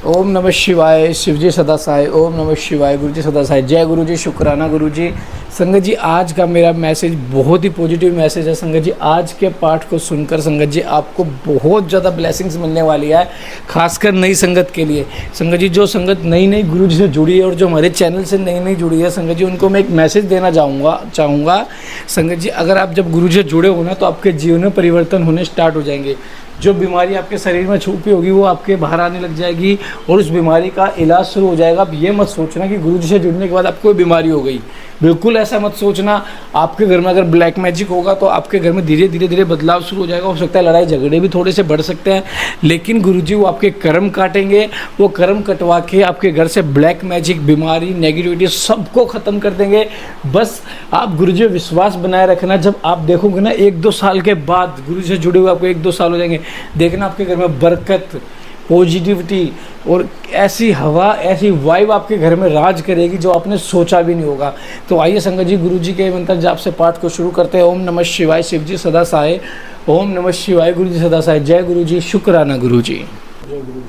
ओम नमः शिवाय, शिवजी सदा सहाय। ओम नमः शिवाय, गुरु जी सदा सहाय। जय गुरु जी, शुक्राना गुरु जी। संगत जी, आज का मेरा मैसेज बहुत ही पॉजिटिव मैसेज है। संगत जी, आज के पाठ को सुनकर संगत जी आपको बहुत ज़्यादा ब्लेसिंग्स मिलने वाली है, खासकर नई संगत के लिए। संगत जी, जो संगत नई नई गुरु जी से जुड़ी है और जो हमारे चैनल से नई नई जुड़ी है संगत जी, उनको मैं एक मैसेज देना चाहूँगा। संगत जी, अगर आप जब गुरु जी से जुड़े हो ना, तो आपके जीवन में परिवर्तन होने स्टार्ट हो जाएंगे। जो बीमारी आपके शरीर में छुपी होगी वो आपके बाहर आने लग जाएगी और उस बीमारी का इलाज शुरू हो जाएगा। अब ये मत सोचना कि गुरु जी से जुड़ने के बाद आपको कोई बीमारी हो गई, बिल्कुल ऐसा मत सोचना। आपके घर में अगर ब्लैक मैजिक होगा तो आपके घर में धीरे धीरे धीरे बदलाव शुरू हो जाएगा। हो सकता है लड़ाई झगड़े भी थोड़े से बढ़ सकते हैं, लेकिन गुरु जी वो आपके कर्म काटेंगे। वो कर्म कटवा के आपके घर से ब्लैक मैजिक, बीमारी, नेगेटिविटी सबको ख़त्म कर देंगे। बस आप गुरु जी विश्वास बनाए रखना। जब आप देखोगे ना 1-2 साल के बाद, गुरु जी से जुड़े हुए आपको 1-2 साल हो जाएंगे, देखना आपके घर में बरकत, पॉजिटिविटी और ऐसी हवा, ऐसी वाइब आपके घर में राज करेगी जो आपने सोचा भी नहीं होगा। तो आइए संगत जी, गुरु जी के मंत्र जाप से पाठ को शुरू करते हैं। ओम नमः शिवाय, शिव जी सदा सहाय। ओम नमः शिवाय, गुरु जी सदा सहाय। जय गुरु जी, शुक्राना गुरु जी। जय गुरु जी।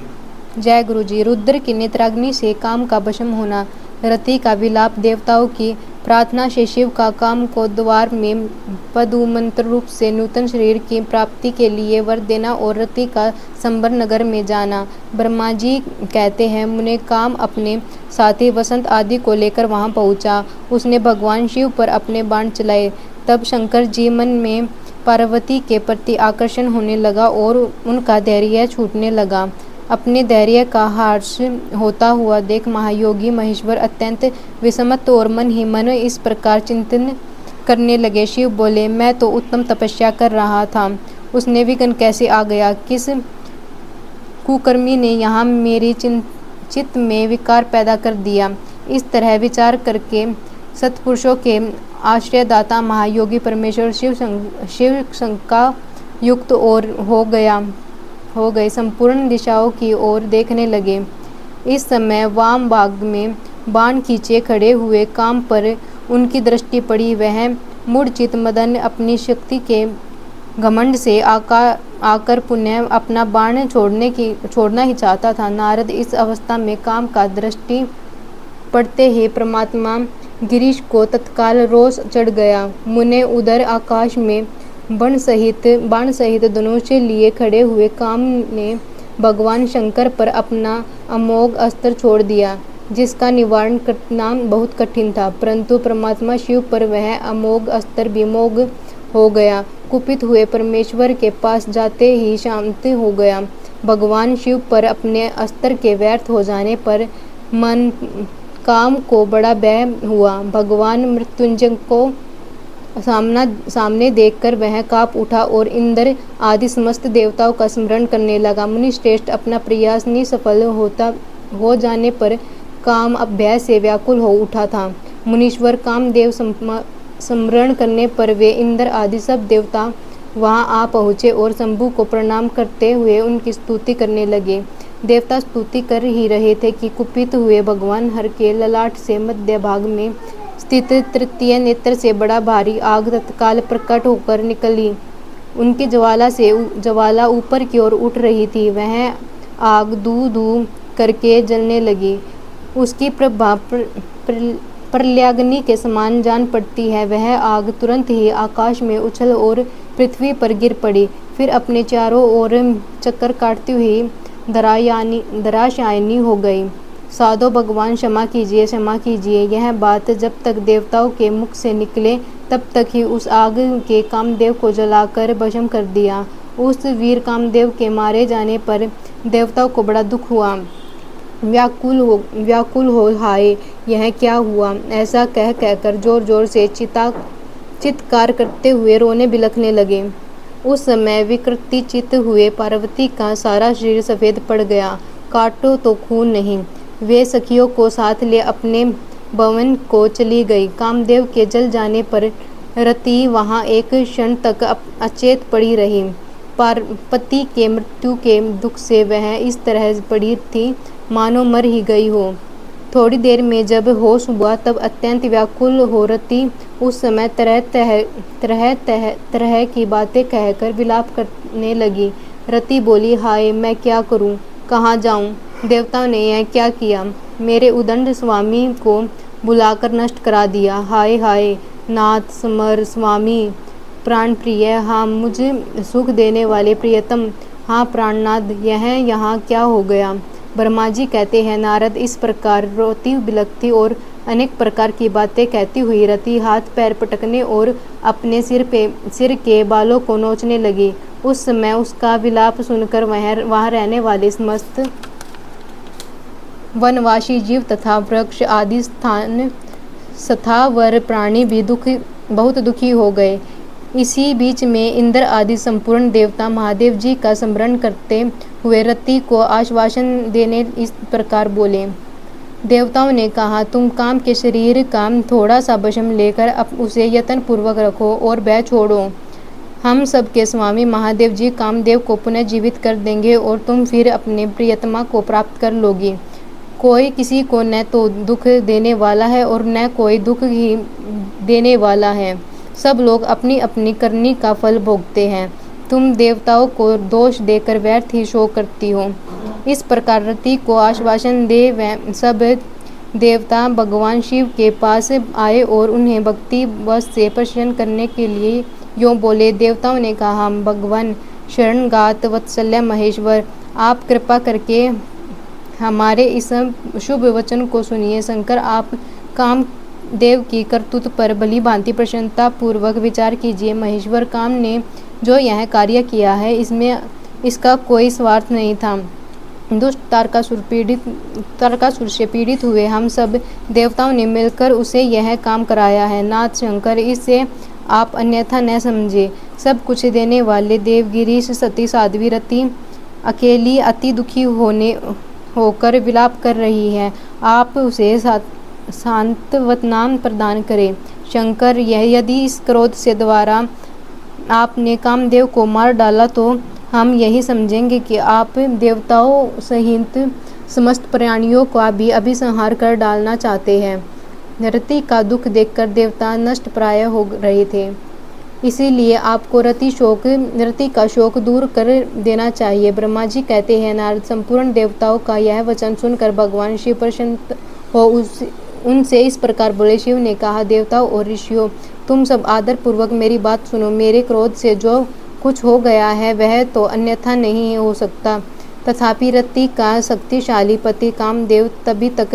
जय गुरु जी। रुद्र की नेत्राग्नि से काम का भस्म होना, रति का विलाप, देवताओं की प्रार्थना से शिव का काम को द्वार में पदुमंत्र रूप से नूतन शरीर की प्राप्ति के लिए वर देना और रति का संबर नगर में जाना। ब्रह्मा जी कहते हैं, मुने काम अपने साथी वसंत आदि को लेकर वहां पहुंचा। उसने भगवान शिव पर अपने बाण चलाए। तब शंकर जी मन में पार्वती के प्रति आकर्षण होने लगा और उनका धैर्य छूटने लगा। अपने धैर्य का ह्रास होता हुआ देख महायोगी महेश्वर अत्यंत विषमत और मन ही मन इस प्रकार चिंतन करने लगे। शिव बोले, मैं तो उत्तम तपस्या कर रहा था, उसने विघ्न कैसे आ गया? किस कुकर्मी ने यहाँ मेरी चित्त में विकार पैदा कर दिया? इस तरह विचार करके सत्पुरुषों के आश्रयदाता महायोगी परमेश्वर शिव शंका युक्त और हो गए संपूर्ण दिशाओं की ओर देखने लगे। इस समय वाम भाग में बाण खींचे खड़े हुए काम पर उनकी दृष्टि पड़ी। वह मूढ़चित मदन अपनी शक्ति के घमंड से आकर पुनः अपना बाण छोड़ना ही चाहता था। नारद इस अवस्था में काम का दृष्टि पड़ते ही परमात्मा गिरीश को तत्काल रोष चढ़ गया। मुने उधर आकाश में बाण सहित धनुष लिए खड़े हुए काम ने भगवान शंकर पर अपना अमोघ अस्त्र छोड़ दिया, जिसका निवारण करना बहुत कठिन था। परंतु परमात्मा शिव पर वह अमोघ अस्त्र विमोघ हो गया। कुपित हुए परमेश्वर के पास जाते ही शांत हो गया। भगवान शिव पर अपने अस्त्र के व्यर्थ हो जाने पर मन काम को बड़ा भय हुआ। भगवान मृत्युंजय को सामने देखकर वह कांप उठा और इंद्र आदि समस्त देवताओं का स्मरण करने लगा। मुनिश्रेष्ठ अपना प्रयास निसफल हो जाने पर काम भय से व्याकुल हो उठा था। मुनीश्वर कामदेव स्मरण करने पर वे इंद्र आदि सब देवता वहां आ पहुँचे और शंभु को प्रणाम करते हुए उनकी स्तुति करने लगे। देवता स्तुति कर ही रहे थे कि कुपित हुए भगवान हर के ललाट से मध्य भाग में स्थित तृतीय नेत्र से बड़ा भारी आग तत्काल प्रकट होकर निकली। उनकी ज्वाला ऊपर की ओर उठ रही थी। वह आग धू धू करके जलने लगी। उसकी प्रभा प्रलयाग्नि के समान जान पड़ती है। वह आग तुरंत ही आकाश में उछल और पृथ्वी पर गिर पड़ी, फिर अपने चारों ओर चक्कर काटती हुई धराशायिनी हो गई। साधो भगवान क्षमा कीजिए। यह बात जब तक देवताओं के मुख से निकले तब तक ही उस आग के कामदेव को जलाकर भस्म कर दिया। उस वीर कामदेव के मारे जाने पर देवताओं को बड़ा दुख हुआ। व्याकुल हो हाय, यह क्या हुआ? ऐसा कहकर जोर जोर से चित्कार करते हुए रोने बिलखने लगे। उस समय विकृतिचित हुए पार्वती का सारा शरीर सफ़ेद पड़ गया। काटो तो खून नहीं। वे सखियों को साथ ले अपने भवन को चली गई। कामदेव के जल जाने पर रति वहां एक क्षण तक अचेत पड़ी रही। पति के मृत्यु के दुख से वह इस तरह पड़ी थी मानो मर ही गई हो। थोड़ी देर में जब होश हुआ तब अत्यंत व्याकुल हो रति उस समय तरह की बातें कहकर विलाप करने लगी। रति बोली, हाय मैं क्या करूं? कहाँ जाऊं? देवताओं ने यह क्या किया? मेरे उदंड स्वामी को बुलाकर नष्ट करा दिया। हाय हाय नाथ समर स्वामी प्राण प्रिय, हाँ मुझे सुख देने वाले प्रियतम, हाँ प्राणनाथ, यह यहाँ क्या हो गया? ब्रह्मा जी कहते हैं, नारद इस प्रकार रोती बिलखती और अनेक प्रकार की बातें कहती हुई रति हाथ पैर पटकने और अपने सिर के बालों को नोचने लगी। उस समय उसका विलाप सुनकर वहाँ रहने वाले समस्त वनवासी जीव तथा वृक्ष आदि स्थावर प्राणी भी बहुत दुखी हो गए। इसी बीच में इंद्र आदि संपूर्ण देवता महादेव जी का स्मरण करते हुए रति को आश्वासन देने इस प्रकार बोले। देवताओं ने कहा, तुम काम के शरीर का थोड़ा सा वशम लेकर उसे यत्न पूर्वक रखो और भय छोड़ो। हम सबके स्वामी महादेव जी कामदेव को पुनः जीवित कर देंगे और तुम फिर अपने प्रियतमा को प्राप्त कर लोगी। कोई किसी को न तो दुख देने वाला है और न कोई दुख ही देने वाला है। सब लोग अपनी अपनी करनी का फल भोगते हैं। तुम देवताओं को दोष देकर व्यर्थ ही शोक करती हो। इस प्रकार रति को आश्वासन दे वह सब देवता भगवान शिव के पास आए और उन्हें भक्ति वश से प्रसन्न करने के लिए यूँ बोले। देवताओं ने कहा, भगवान शरणगात वत्सल्य महेश्वर, आप कृपा करके हमारे इस शुभ वचन को सुनिए। शंकर, आप कामदेव की करतूत पर भली भांति प्रसन्नता पूर्वक विचार कीजिए। महेश्वर, काम ने जो यह कार्य किया है इसमें इसका कोई स्वार्थ नहीं था। दुष्ट तारकासुर से पीड़ित हुए हम सब देवताओं ने मिलकर उसे यह काम कराया है। नाथ शंकर, इससे आप अन्यथा न समझे। सब कुछ देने वाले देवगिरीश सती साध्वी रति अकेली अति दुखी होकर विलाप कर रही है। आप उसे सांत्वना प्रदान करें। शंकर, यह यदि इस क्रोध से द्वारा आपने कामदेव को मार डाला तो हम यही समझेंगे कि आप देवताओं सहित समस्त प्राणियों का भी अभिसंहार कर डालना चाहते हैं। रति का दुख देखकर देवता नष्ट प्राय हो रहे थे, इसीलिए आपको रति का शोक दूर कर देना चाहिए। ब्रह्मा जी कहते हैं, नारद, संपूर्ण देवताओं का यह वचन सुनकर भगवान शिव प्रसन्न हो उनसे इस प्रकार बोले। शिव ने कहा, देवताओं और ऋषियों, तुम सब आदर पूर्वक मेरी बात सुनो। मेरे क्रोध से जो कुछ हो गया है वह तो अन्यथा नहीं हो सकता। तथापि रति का शक्तिशाली पति कामदेव तभी तक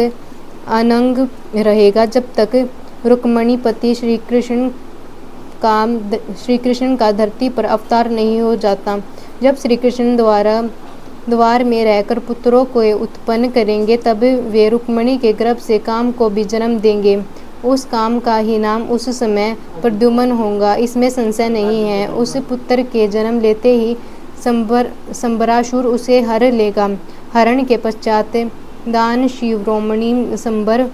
अनंग रहेगा जब तक रुक्मणी पति श्री कृष्ण का धरती पर अवतार नहीं हो जाता। जब श्री कृष्ण द्वार में रहकर पुत्रों को उत्पन्न करेंगे तब वे रुक्मणी के गर्भ से काम को भी जन्म देंगे। उस काम का ही नाम उस समय प्रद्युम्न होगा, इसमें संशय नहीं है। उस पुत्र के जन्म लेते ही संबरासुर उसे हर लेगा। हरण के पश्चात दान शिरोमणि संबर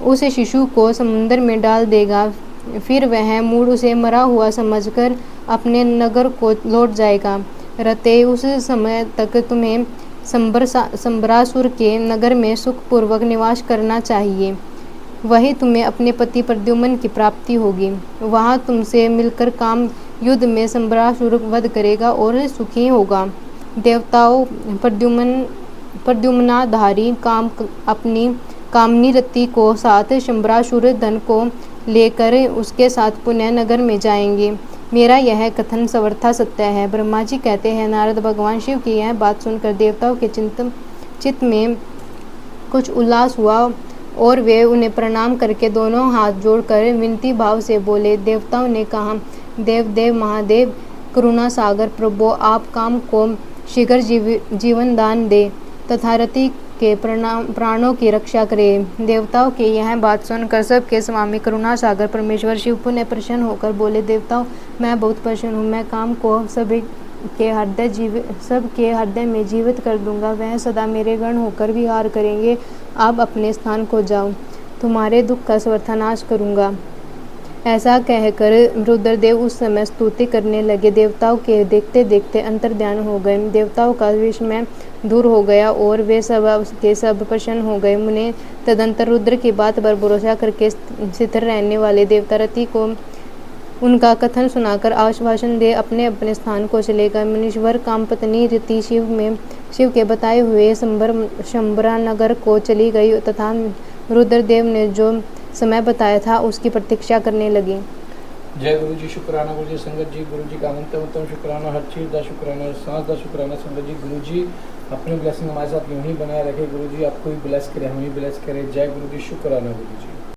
उस शिशु को समुद्र में डाल देगा। फिर वह मूढ़ उसे मरा हुआ समझकर अपने नगर को लौट जाएगा। रते, उस समय तक तुम्हें संबरासुर के नगर में सुखपूर्वक निवास करना चाहिए। वही तुम्हें अपने पति प्रद्युम्न की प्राप्ति होगी। वहाँ तुमसे मिलकर काम युद्ध में संबरासुर वध करेगा और सुखी होगा। देवताओं, प्रद्युम्नाधारी काम अपनी कामनी रति को साथ संबरासुर धन को लेकर उसके साथ पुनः नगर में जाएंगे। मेरा यह कथन सर्वथा सत्य है। ब्रह्मा जी कहते हैं, नारद, भगवान शिव की यह बात सुनकर देवताओं के चित्त में कुछ उल्लास हुआ और वे उन्हें प्रणाम करके दोनों हाथ जोड़कर विनती भाव से बोले। देवताओं ने कहा, देव महादेव, करुणा सागर प्रभु, आप काम को शीघ्र जीवन दान दे तथा रति के प्राणों की रक्षा करें। देवताओं की यह बात सुनकर सबके स्वामी करुणा सागर परमेश्वर शिव पुनः प्रसन्न होकर बोले, देवताओं, मैं बहुत प्रसन्न हूँ। मैं काम को सबके हृदय में जीवित कर दूंगा। वह सदा मेरे गण होकर विहार करेंगे। आप अपने स्थान को जाओ, तुम्हारे दुख का सर्वथा नाश करूंगा। ऐसा कहकर रुद्रदेव उस समय स्तुति करने लगे। देवताओं के देखते देखते अंतर्ध्यान हो गए। देवताओं का विस्मय दूर हो गया और वे सब प्रसन्न हो गए। मुने तदंतर रुद्र की बात पर भरोसा करके स्थिर रहने वाले देवता रति को उनका कथन सुनाकर आश्वासन दे अपने अपने स्थान को चले गए। मुनीश्वर कामपत्नी रीति शिव के बताए हुए शंबरा नगर को चली गई तथा रुद्रदेव ने जो समय बताया था उसकी प्रतीक्षा करने लगी। जय गुरु जी, शुक्राना गुरु जी, संगत जी, गुरु जी का अनंतम शुक्राना, हर चीज़ का शुक्राना, सांस का शुक्राना। संगत जी, गुरु जी अपनी ब्लेसिंग हमारे साथ यूं ही बनाए रखे। गुरु जी आपको भी ब्लेस करे, हमें भी ब्लेस करे। जय गुरु जी, शुक्राना गुरु जी।